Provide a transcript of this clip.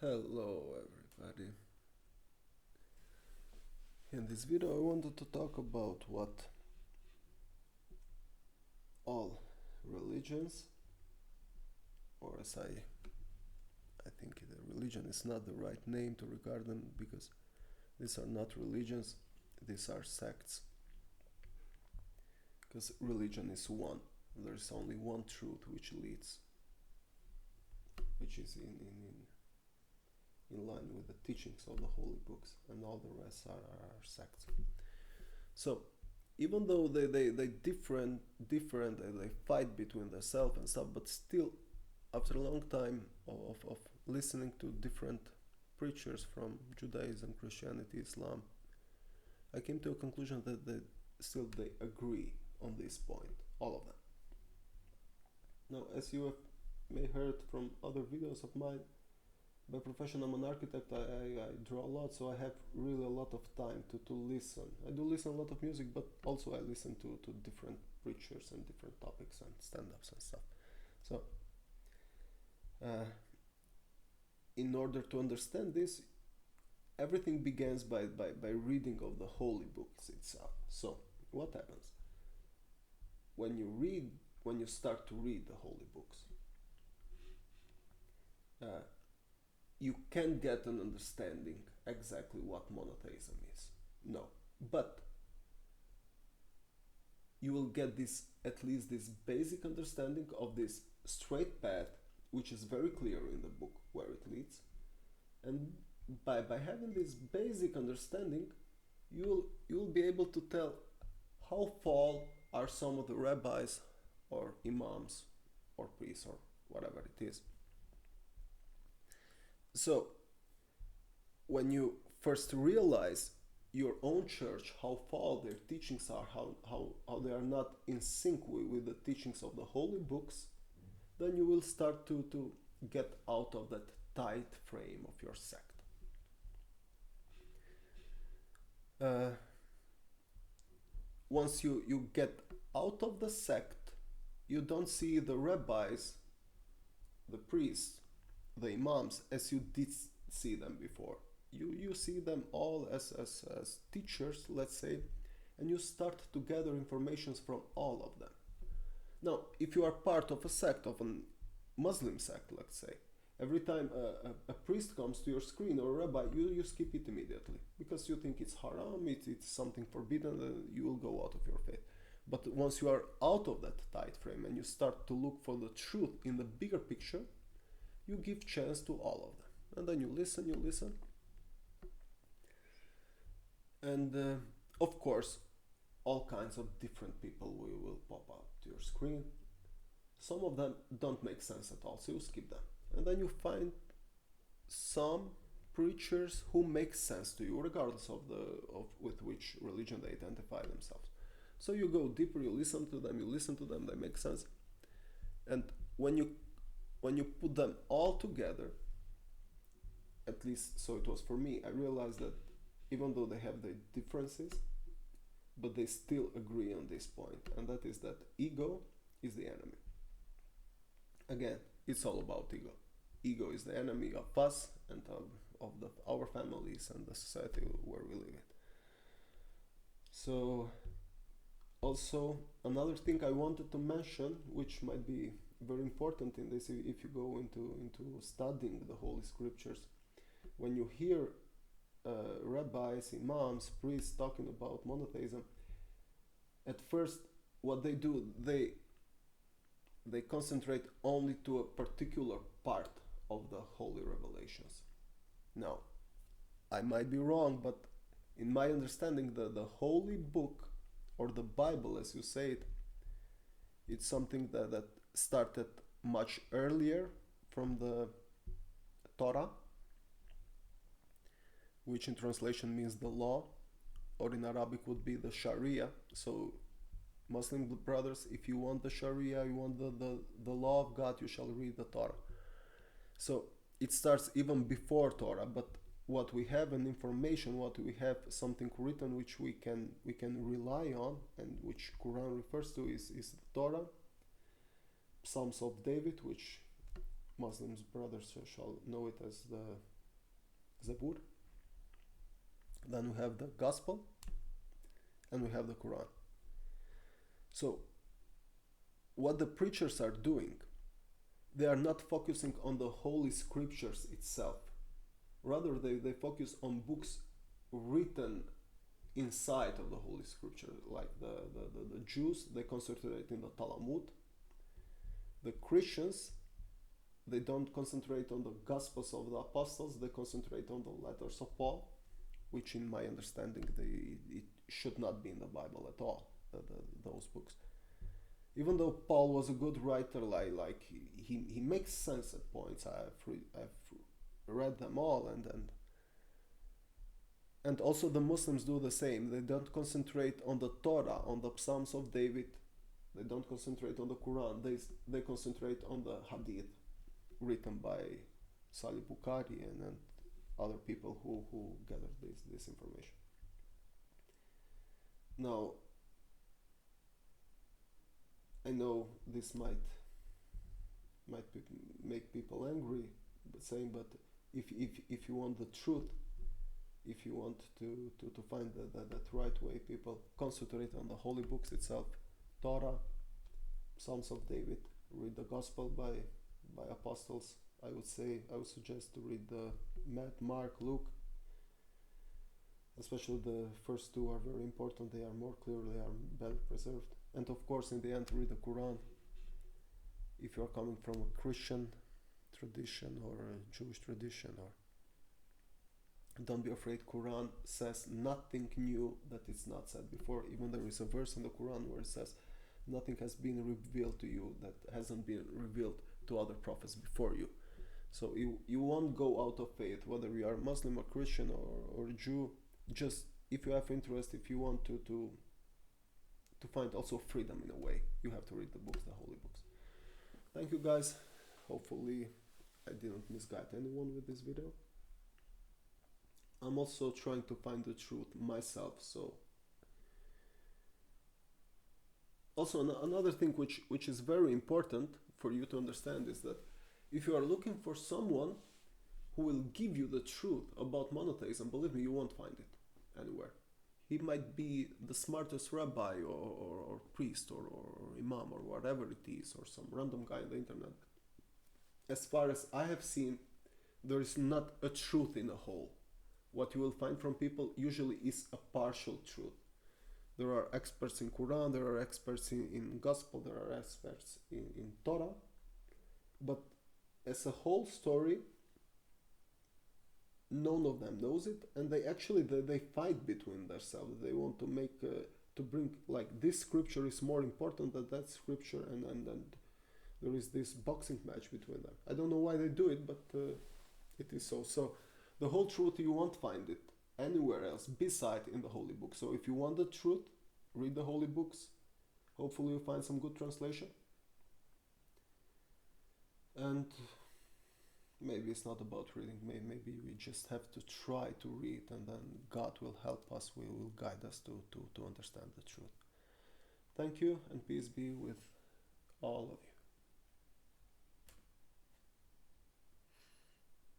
Hello everybody. In this video I wanted to talk about what all religions, or as I think the religion is not the right name to regard them, because these are not religions, these are sects. Because religion is one. There is only one truth which leads, which is in line with the teachings of the holy books, and all the rest are sects. So even though they different they fight between themselves and stuff, but still after a long time of listening to different preachers from Judaism, Christianity, Islam, I came to a conclusion that they agree on this point, all of them. Now, as you have may heard from other videos of mine, by profession I'm an architect. I draw a lot, so I have really a lot of time to listen. I do listen a lot of music, but also I listen to different preachers and different topics and stand-ups and stuff. So in order to understand this, everything begins by reading of the holy books itself. So what happens when you start to read the holy books? You can get an understanding exactly what monotheism is. No. But you will get this, at least this basic understanding of this straight path, which is very clear in the book where it leads. And by having this basic understanding, you'll be able to tell how false are some of the rabbis or imams or priests or whatever it is. So when you first realize your own church, how false their teachings are, how they are not in sync with the teachings of the holy books, then you will start to get out of that tight frame of your sect. Once you get out of the sect, you don't see the rabbis, the priests, the imams as you did see them before. You see them all as teachers, let's say, and you start to gather information from all of them. Now, if you are part of a sect, of a Muslim sect, let's say, every time a priest comes to your screen or a rabbi, you skip it immediately because you think it's haram, it's something forbidden, you will go out of your faith. But once you are out of that tight frame and you start to look for the truth in the bigger picture, you give chance to all of them. And then you listen. And of course, all kinds of different people will pop up to your screen. Some of them don't make sense at all, so you skip them. And then you find some preachers who make sense to you, regardless of with which religion they identify themselves. So you go deeper, you listen to them, they make sense. And when you put them all together, at least so it was for me, I realized that even though they have their differences, but they still agree on this point, and that is that ego is the enemy. Again, it's all about ego. Ego is the enemy of us and of our families and the society where we live in. So, also another thing I wanted to mention, which might be very important in this, if you go into studying the Holy Scriptures, when you hear rabbis, imams, priests talking about monotheism, at first what they do, they concentrate only to a particular part of the holy revelations. Now, I might be wrong, but in my understanding, the holy book, or the Bible as you say it, it's something that started much earlier from the Torah, which in translation means the law, or in Arabic would be the Sharia. So Muslim brothers, if you want the Sharia, you want the law of God, you shall read the Torah. So it starts even before Torah, but what we have in information, what we have something written which we can rely on, and which Quran refers to, is the Torah, Psalms of David, which Muslims brothers shall know it as the Zabur. Then we have the Gospel, and we have the Quran. So, what the preachers are doing, they are not focusing on the holy scriptures itself. Rather, they focus on books written inside of the holy scripture. Like the Jews, they concentrate in the Talmud. The Christians, they don't concentrate on the Gospels of the Apostles, they concentrate on the letters of Paul, which in my understanding, it should not be in the Bible at all, those books. Even though Paul was a good writer, like he makes sense at points. I've read them all, and also the Muslims do the same. They don't concentrate on the Torah, on the Psalms of David. They don't concentrate on the Quran. They concentrate on the Hadith, written by Salih Bukhari and other people who gathered this information. Now, I know this might make people angry, but if you want the truth, if you want to find that right way, people concentrate on the holy books itself, Torah, Psalms of David, read the Gospel by apostles. I would suggest to read the Matthew, Mark, Luke. Especially the first two are very important. They are more clear, they are better preserved. And of course, in the end, read the Quran. If you are coming from a Christian tradition or a Jewish tradition, or don't be afraid. Quran says nothing new that is not said before. Even there is a verse in the Quran where it says, nothing has been revealed to you that hasn't been revealed to other prophets before you. So you won't go out of faith, whether you are Muslim or Christian or Jew. Just if you have interest, if you want to find also freedom in a way, you have to read the books, the holy books. Thank you guys. Hopefully I didn't misguide anyone with this video. I'm also trying to find the truth myself. So also another thing which is very important for you to understand is that if you are looking for someone who will give you the truth about monotheism, believe me, you won't find it anywhere. He might be the smartest rabbi or priest or imam or whatever it is, or some random guy on the internet. As far as I have seen, there is not a truth in a whole. What you will find from people usually is a partial truth. There are experts in Quran, there are experts in Gospel, there are experts in Torah, but as a whole story, none of them knows it, and they fight between themselves. They want to make to bring, like, this scripture is more important than that scripture, and there is this boxing match between them. I don't know why they do it, but it is so. So the whole truth, you won't find it anywhere else beside in the holy book. So if you want the truth, read the holy books. Hopefully you find some good translation. And maybe it's not about reading. Maybe we just have to try to read, and then God will help us. Will guide us to understand the truth. Thank you, and peace be with all of you.